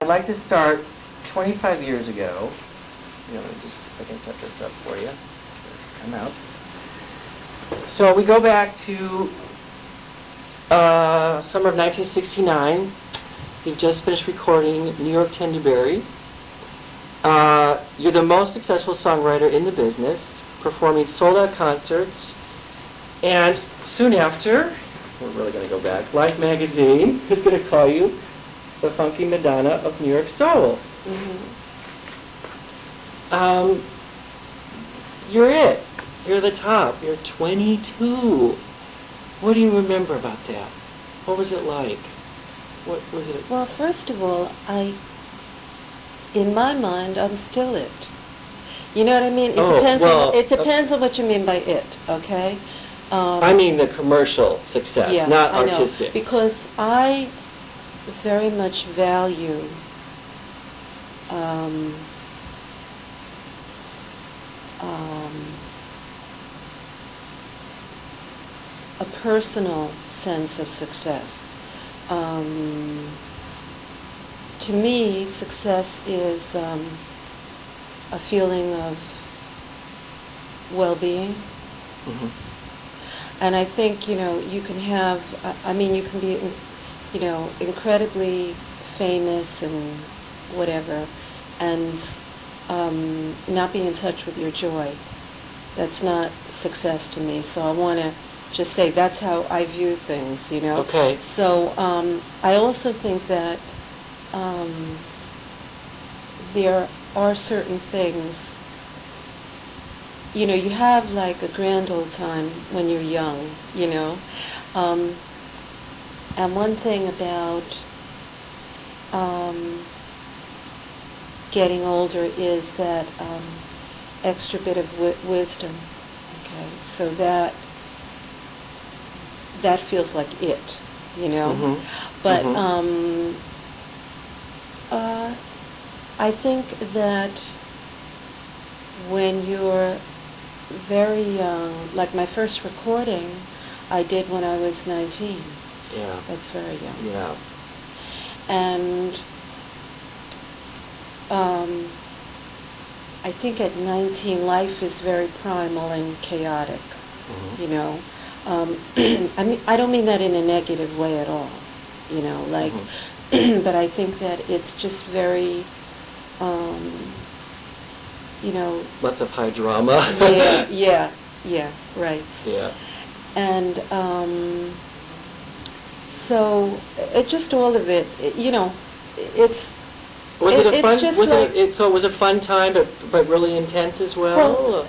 I'd like to start 25 years ago. I can set this up for you. Come out. So we go back to summer of 1969. You've just finished recording New York Tenderberry. You're the most successful songwriter in the business, performing sold-out concerts. And soon after, we're really going to go back, Life magazine is going to call you the funky Madonna of New York Soul. You're it. You're the top. You're 22. What do you remember about that? What was it like? What was it? Well, first of all, in my mind, I'm still it. You know what I mean? It depends on what you mean by it, okay? I mean the commercial success, yeah, not I artistic. Know, because I very much value a personal sense of success. To me, success is a feeling of well-being. Mm-hmm. And I think, you can have, you can be, incredibly famous and whatever, and not be in touch with your joy. That's not success to me. So I want to just say that's how I view things, Okay. So I also think that there are certain things, you have like a grand old time when you're young, and one thing about getting older is that extra bit of wisdom, okay? So that feels like it, Mm-hmm. But Mm-hmm. I think that when you're very young, like my first recording I did when I was 19. Yeah. That's very young. Yeah. And I think at 19 life is very primal and chaotic, Mm-hmm. I don't mean that in a negative way at all, Mm-hmm. but I think that it's just very, Lots of high drama. yeah, right. Yeah. And so just all of it, it's. Was it a fun? Just So it was a fun time, but really intense as well. Well,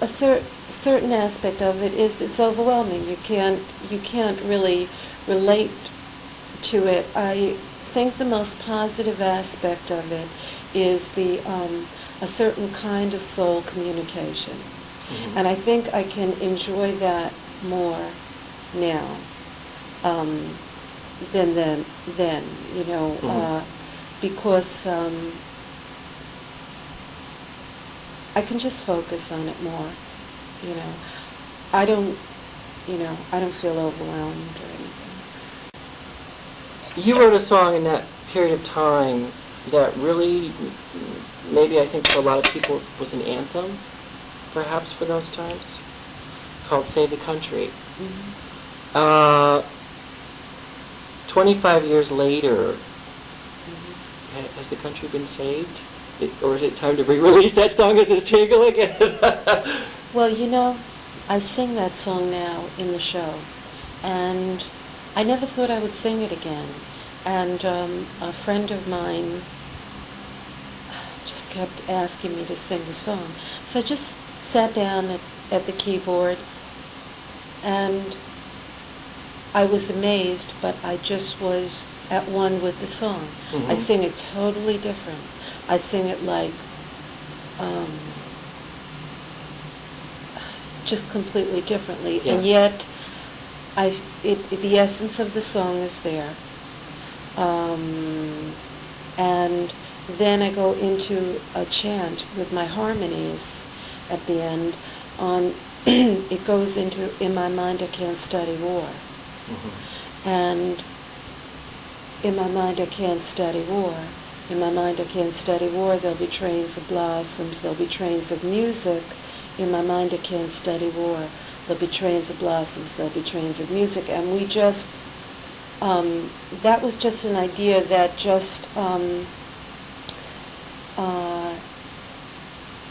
a certain aspect of it is it's overwhelming. You can't really relate to it. I think the most positive aspect of it is a certain kind of soul communication, Mm-hmm. and I think I can enjoy that more now than then. Mm-hmm. Because I can just focus on it more. I don't feel overwhelmed or anything. You wrote a song in that period of time that really, maybe I think for a lot of people, was an anthem, perhaps for those times, called "Save the Country." Mm-hmm. 25 years later, has the country been saved? Or is it time to re-release that song as a single again? Well, I sing that song now in the show, and I never thought I would sing it again. And a friend of mine just kept asking me to sing the song. So I just sat down at the keyboard, and I was amazed, but I just was at one with the song. Mm-hmm. I sing it totally different. I sing it like just completely differently, Yes. and yet the essence of the song is there. And then I go into a chant with my harmonies at the end. It goes into "In My Mind I Can't Study War," Mm-hmm. and in my mind I can't study war, In my mind I can't study war. There'll be trains of blossoms. There'll be trains of music. In my mind I can't study war. There'll be trains of blossoms. There'll be trains of music. And we just, that was just an idea that just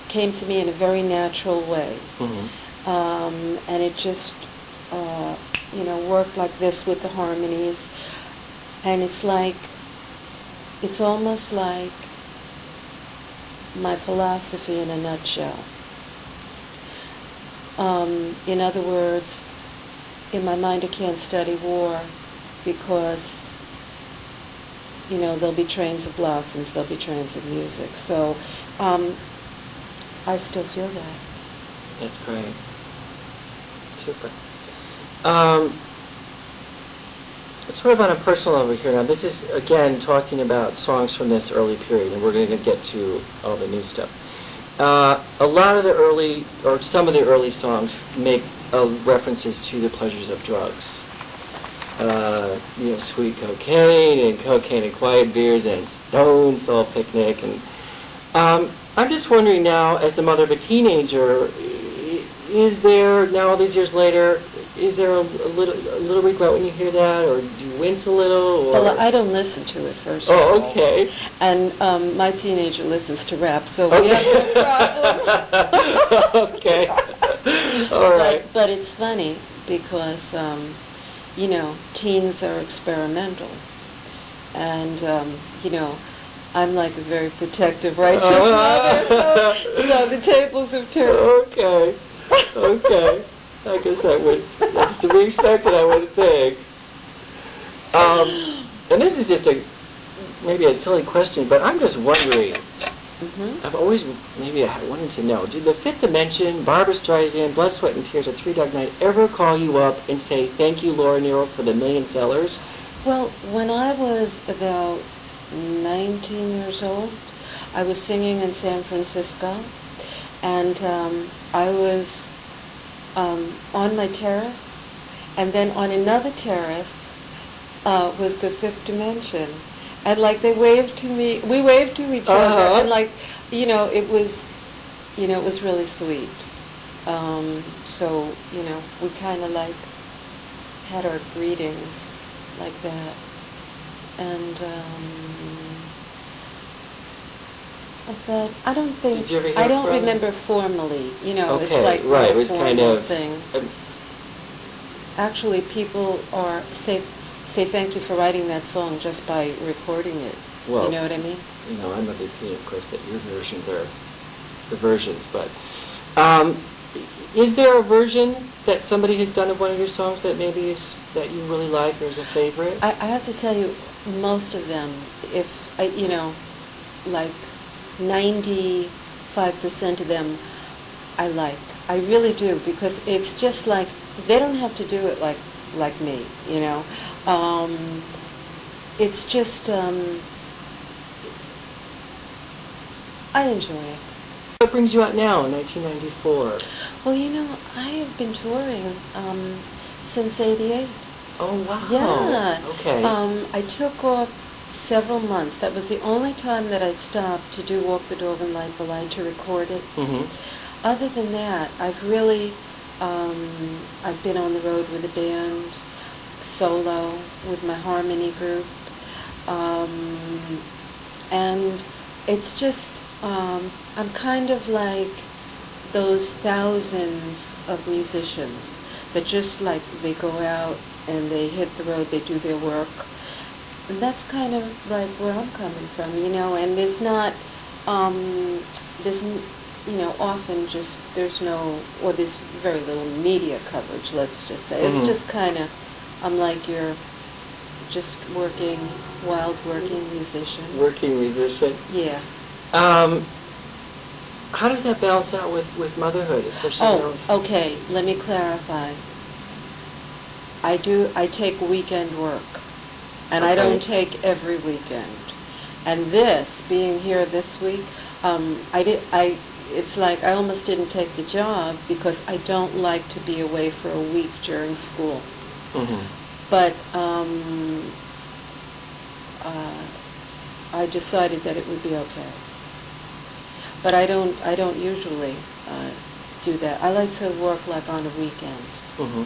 came to me in a very natural way. And it just, worked like this with the harmonies. And it's almost like my philosophy in a nutshell. In other words, in my mind I can't study war because, there'll be trains of blossoms, there'll be trains of music. So I still feel that. That's great. Super. Sort of on a personal level here now, this is, again, talking about songs from this early period, and we're going to get to all the new stuff. A lot of the early, or some of the early songs make references to the pleasures of drugs. Sweet cocaine and quiet beers and Stone Soul Picnic. And I'm just wondering now, as the mother of a teenager, is there, now all these years later, is there a little regret when you hear that, or do you wince a little? Or? Well, I don't listen to it, first of all. Oh, okay. And my teenager listens to rap, so we have no problem. Okay. All right. But it's funny because, teens are experimental. And, I'm like a very protective, righteous mother, so the tables have turned. Okay. I guess that's to be expected, I would think. And this is just maybe a silly question, but I'm just wondering, I've always wanted to know, did the Fifth Dimension, Barbra Streisand, Blood, Sweat, and Tears, A Three Dog Night ever call you up and say, thank you, Laura Nyro, for the million sellers? Well, when I was about 19 years old, I was singing in San Francisco, and I was on my terrace, and then on another terrace was the Fifth Dimension, and they waved to me. We waved to each other, and it was really sweet. So we kind of had our greetings like that, and but I don't think, Did you ever hear I don't from remember formally, Okay, it's like right, a it was kind formal of thing. Actually, people say thank you for writing that song just by recording it. Well, you know what I mean? I'm of the opinion, of course, that your versions are the versions, but is there a version that somebody has done of one of your songs that maybe that you really like or is a favorite? I have to tell you, most of them, if 95% of them I like. I really do, because it's just they don't have to do it like me, It's just, I enjoy it. What brings you out now in 1994? Well, I have been touring since '88. Oh, wow. Yeah. Okay. I took off several months. That was the only time that I stopped to do Walk the Dog and Light the Light, to record it. Other than that, I've really, I've been on the road with a band, solo, with my harmony group, and it's just, I'm kind of like those thousands of musicians that just they go out and they hit the road, they do their work. And that's kind of where I'm coming from, and there's not, often there's very little media coverage, let's just say. It's just kind of, I'm like your just working musician. Working musician? Yeah. How does that balance out with motherhood, especially? Okay, let me clarify. I take weekend work. And I don't take every weekend. And being here this week, it's like I almost didn't take the job because I don't like to be away for a week during school. I decided that it would be okay. But I don't usually do that. I like to work like on a weekend. Mm-hmm.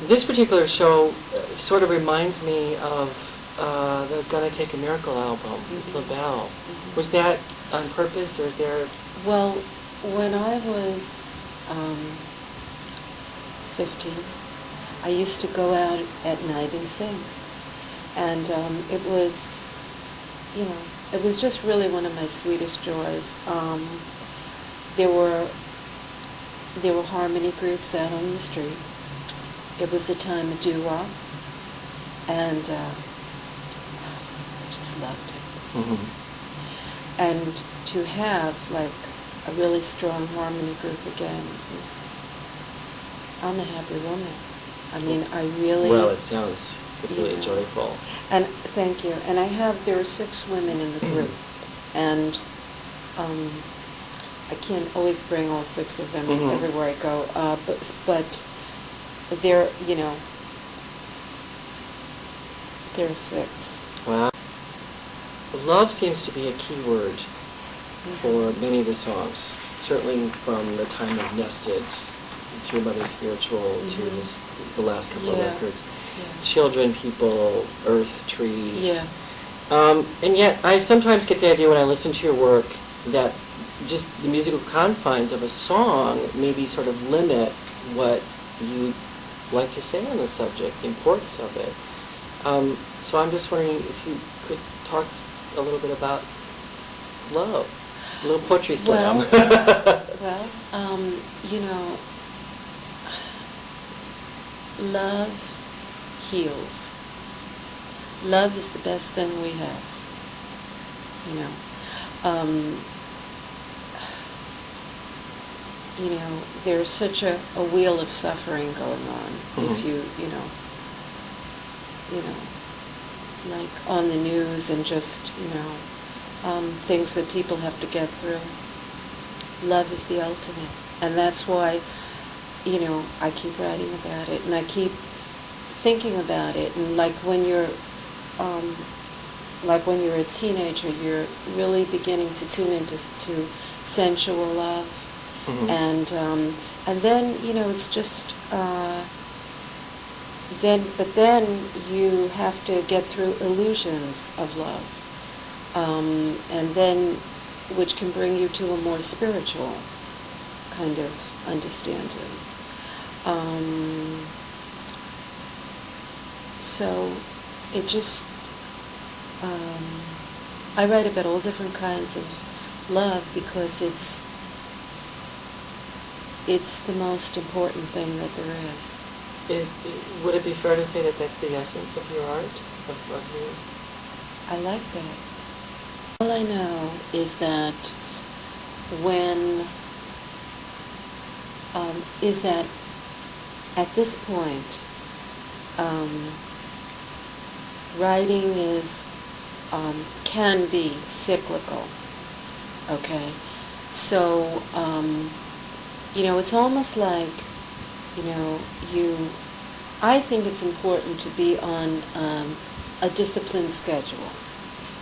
This particular show sort of reminds me of the Gonna Take a Miracle album, Mm-hmm. LaBelle. Mm-hmm. Was that on purpose, or is there... Well, when I was 15, I used to go out at night and sing. And it was, you know, it was just really one of my sweetest joys. There were harmony groups out on the street. It was a time of doo-wop, and I just loved it. Mm-hmm. And to have like a really strong harmony group again I'm a happy woman. I mean, I really... Well, it sounds really joyful. And thank you. And there are 6 women in the group, and I can't always bring all 6 of them everywhere I go. But there are 6. Wow. Love seems to be a key word for many of the songs. Certainly from the time of Nested to Mother Spiritual to the last couple of records. Yeah. Children, people, earth, trees. Yeah. And yet I sometimes get the idea when I listen to your work that just the musical confines of a song maybe sort of limit what you like to say on the subject, the importance of it. So I'm just wondering if you could talk a little bit about love, a little poetry slam. Well, love heals. Love is the best thing we have. There's such a wheel of suffering going on. If like on the news and just, things that people have to get through. Love is the ultimate. And that's why, I keep writing about it and I keep thinking about it. And like when you're a teenager, you're really beginning to tune into sensual love. And then, it's just, then you have to get through illusions of love. And then, which can bring you to a more spiritual kind of understanding. So it just, I write about all different kinds of love because it's the most important thing that there is. Would it be fair to say that that's the essence of your art, of you? I like that. All I know is that at this point, writing can be cyclical. Okay, so it's almost like I think it's important to be on a disciplined schedule,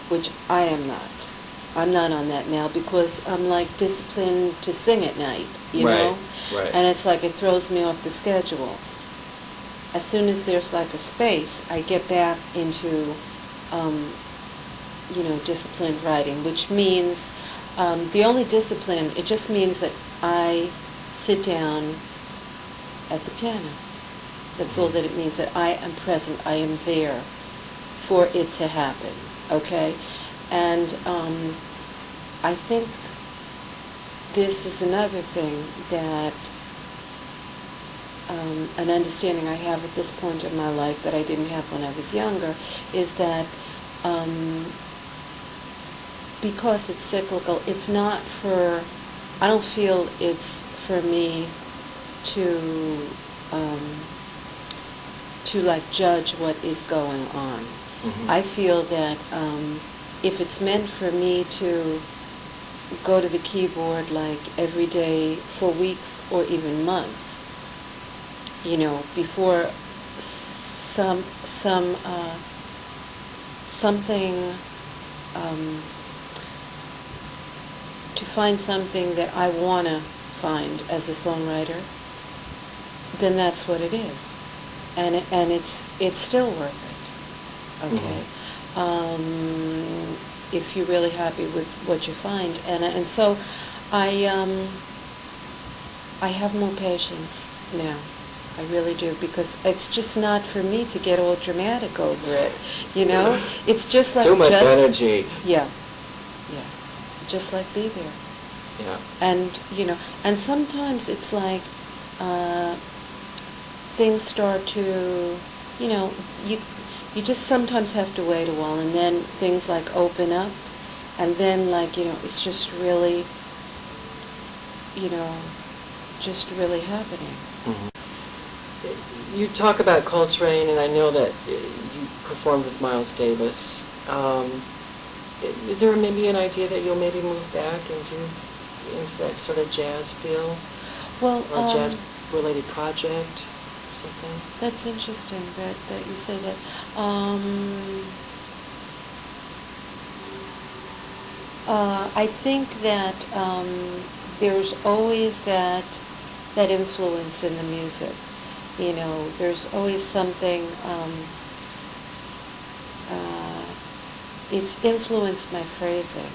which I am not. I'm not on that now because I'm like disciplined to sing at night, you know? Right. And it's like it throws me off the schedule. As soon as there's like a space, I get back into, disciplined writing, which means the only discipline, it just means that I sit down at the piano. That's all that it means, that I am present, I am there for it to happen, okay? And I think this is another thing that, an understanding I have at this point in my life that I didn't have when I was younger, is that because it's cyclical, it's not for, I don't feel it's for me to like judge what is going on. Mm-hmm. I feel that if it's meant for me to go to the keyboard like every day for weeks or even months, something, um, to find something that I want to find as a songwriter, then that's what it is, and it's still worth it. Okay, if you're really happy with what you find, and so I have more patience now. I really do, because it's just not for me to get all dramatic over it. You know, it's just like Too much energy. Yeah, yeah, just like be there. Yeah. And and sometimes it's like things start to, you just sometimes have to wait a while, and then things like open up, and then like it's just really, just really happening. Mm-hmm. You talk about Coltrane, and I know that you performed with Miles Davis. Is there maybe an idea that you'll maybe move back into that sort of jazz feel? Well, or a jazz-related project or something? That's interesting that you say that. I think that there's always that influence in the music. There's always something. It's influenced my phrasing.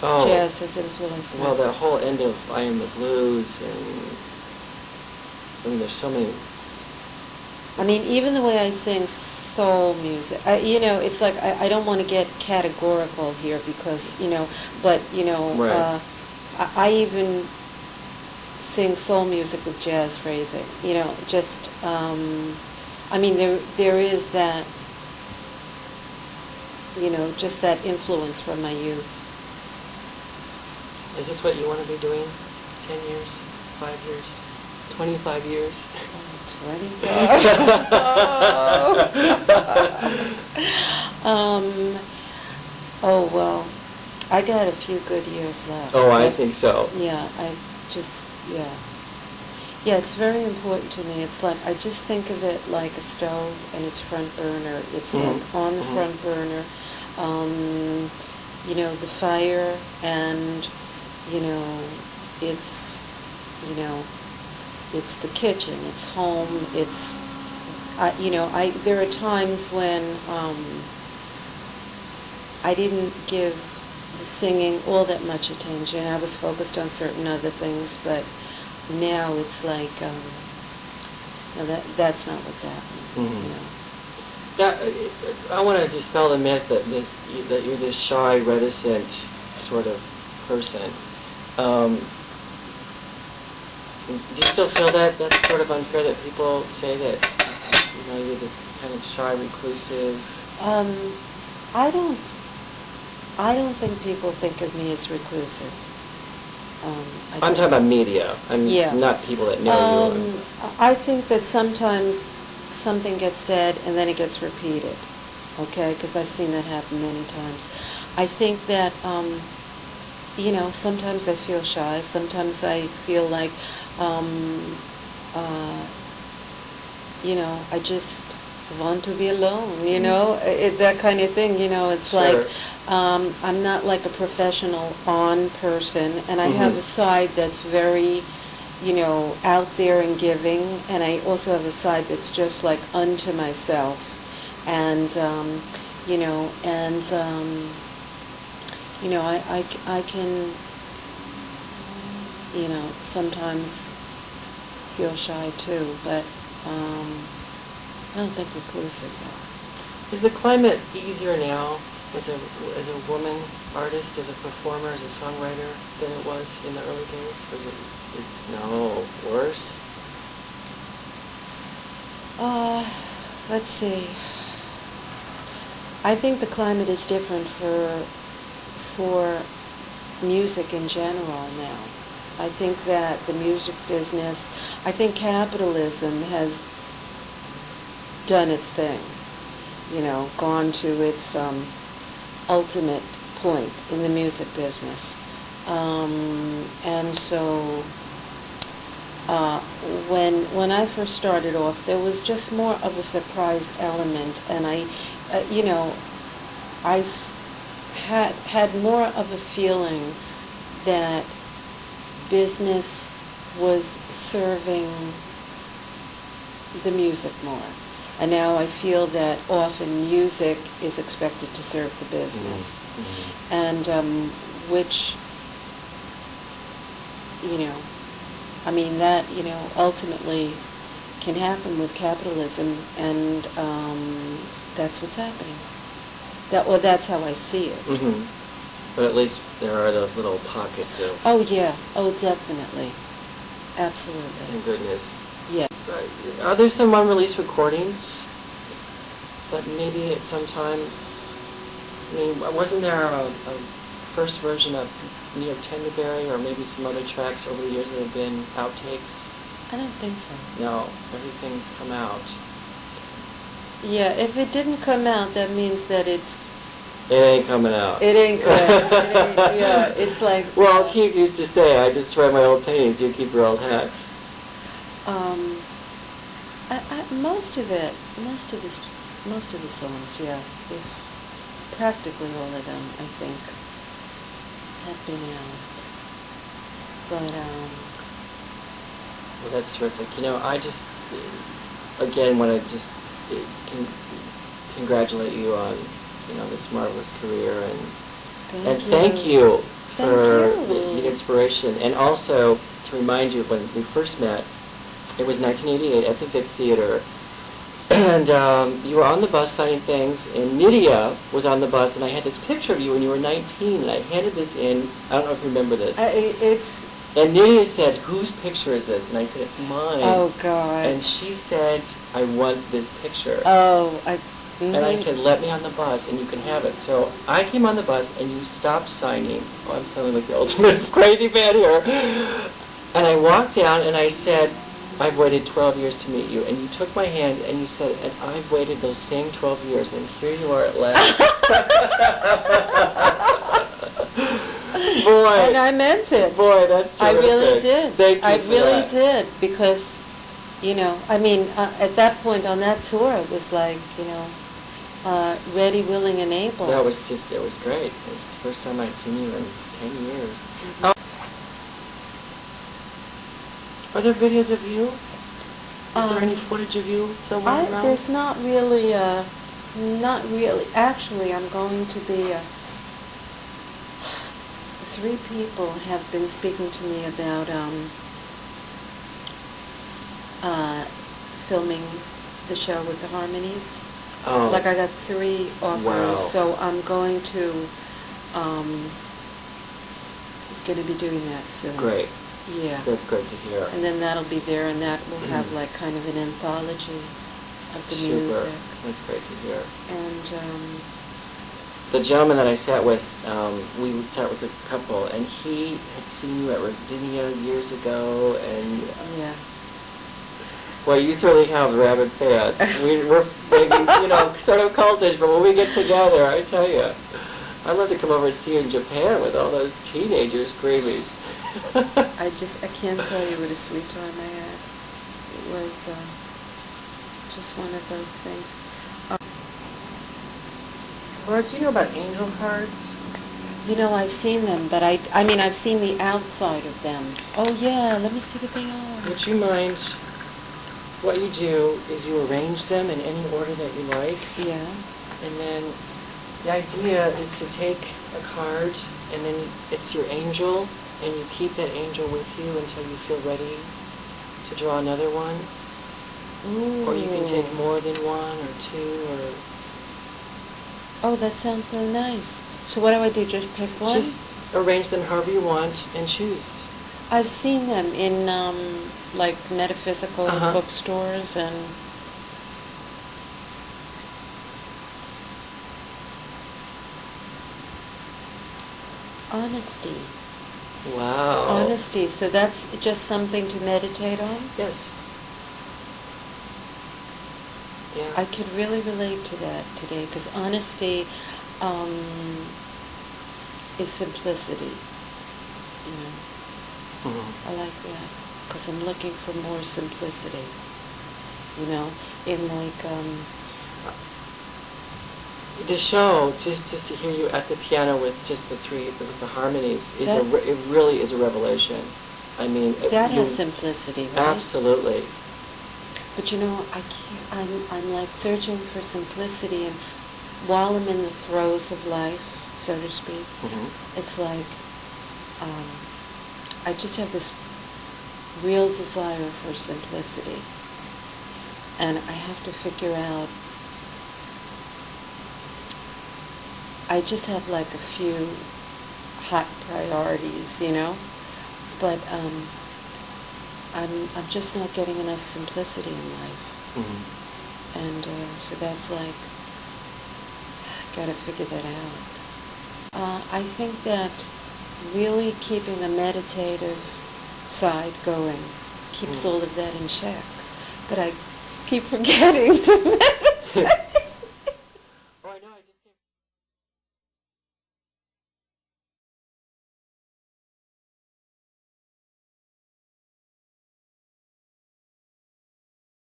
Oh, jazz has influenced me. Well, that whole end of I Am the Blues, and I mean, there's so many. I mean, even the way I sing soul music, it's like I don't want to get categorical here because, but, Right. I even sing soul music with jazz phrasing, just, I mean, there is that, just that influence from my youth. Is this what you want to be doing? 10 years? 5 years? 25 years? 25. Oh, well, I got a few good years left. Oh, I think so. Yeah, Yeah, it's very important to me. It's like, I just think of it like a stove and it's front burner. It's like on the front burner. The fire, and, it's the kitchen, it's home, it's, there are times when I didn't give the singing all that much attention. I was focused on certain other things, but now it's like, no, that's not what's happening. Mm-hmm. I want to dispel the myth that you're this shy, reticent sort of person. Do you still feel that that's sort of unfair that people say that you're this kind of shy, reclusive? I don't think people think of me as reclusive. I'm talking about media. Yeah. Not people that know you. I think that sometimes something gets said and then it gets repeated, okay? Because I've seen that happen many times. I think that, sometimes I feel shy. Sometimes I feel like, I just want to be alone, that kind of thing, it's Sure. like, I'm not like a professional on person, and I have a side that's very, out there and giving, and I also have a side that's just like unto myself, and, I can, sometimes feel shy too, but, I don't think reclusive though. Is the climate easier now as a woman artist, as a performer, as a songwriter than it was in the early days? Or is it's worse? Let's see. I think the climate is different for music in general now. I think that the music business, I think capitalism has done its thing, gone to its ultimate point in the music business. And so when I first started off, there was just more of a surprise element, and had more of a feeling that business was serving the music more. And now I feel that often music is expected to serve the business. Mm-hmm. And which, I mean, that, ultimately can happen with capitalism, and that's what's happening. That's how I see it. Mm-hmm. But at least there are those little pockets of... Oh, yeah. Oh, definitely. Absolutely. Thank goodness. Yeah. Are there some unreleased recordings that maybe at some time... I mean, wasn't there a first version of Neo Tenderberry, or maybe some other tracks over the years that have been outtakes? I don't think so. No, everything's come out. Yeah, if it didn't come out, that means that it's... It ain't coming out. It ain't good. Yeah, it's like... Well, Keith used to say, I destroy my old paintings, you keep your old hacks. Most of the songs, yeah. Practically all of them, I think, have been out. But, Well, that's terrific. I just, again, want to just congratulate you on, this marvelous career, and thank you for the inspiration. And also, to remind you, when we first met, it was 1988 at the Vic Theater, and you were on the bus signing things, and Nydia was on the bus, and I had this picture of you when you were 19, and I handed this in. I don't know if you remember this. And Nydia said, whose picture is this? And I said, it's mine. Oh, God. And she said, I want this picture. Oh, And I said, let me on the bus, and you can have it. So I came on the bus, and you stopped signing. Oh, I'm sounding like the ultimate crazy fan here. And I walked down, and I said, I've waited 12 years to meet you. And you took my hand, and you said, and I've waited those same 12 years, and here you are at last. Boy. And I meant it. Boy, that's terrific. I really did. Thank you I for really that. did, because, at that point on that tour, it was like, ready, willing, and able. It was great. It was the first time I'd seen you in 10 years. Mm-hmm. Are there videos of you? Is there any footage of you somewhere around? There's not really. Actually, I'm going to be. 3 people have been speaking to me about filming the show with the harmonies. Oh. Like, I got 3 offers, Wow. so I'm going to be doing that soon. Great. Yeah. That's great to hear. And then that'll be there, and that will have like kind of an anthology of the Super. music. That's great to hear. And the gentleman that I sat with, we sat with a couple, and he had seen you at Ravinia years ago, and yeah. Well, you certainly have rabid fans. We're maybe, sort of cultish, but when we get together, I tell you, I'd love to come over and see you in Japan with all those teenagers screaming. I can't tell you what a sweet time I had. It was just one of those things. Laura, do you know about angel cards? I've seen them, but I've seen the outside of them. Oh yeah, let me see what they are. Would you mind, what you do is you arrange them in any order that you like. Yeah. And then the idea is to take a card, and then it's your angel, and you keep that angel with you until you feel ready to draw another one. Ooh. Or you can take more than one or 2 or... Oh, that sounds so nice. So what do I do, just pick one? Just arrange them however you want and choose. I've seen them in like metaphysical bookstores and... Honesty. Wow. Honesty. So that's just something to meditate on? Yes. Yeah. I could really relate to that today, because honesty is simplicity. Mm-hmm. I like that, because I'm looking for more simplicity. In like The show, just to hear you at the piano with just the three, with the harmonies, it really is a revelation. I mean, that has simplicity, right? Absolutely. But you know, I can't. I'm like searching for simplicity, and while I'm in the throes of life, so to speak, it's like I just have this real desire for simplicity, and I have to figure out. I just have like a few hot priorities, you know, but I'm just not getting enough simplicity in life, and so that's like I got to figure that out. I think that really keeping the meditative side going keeps all of that in check, but I keep forgetting to meditate.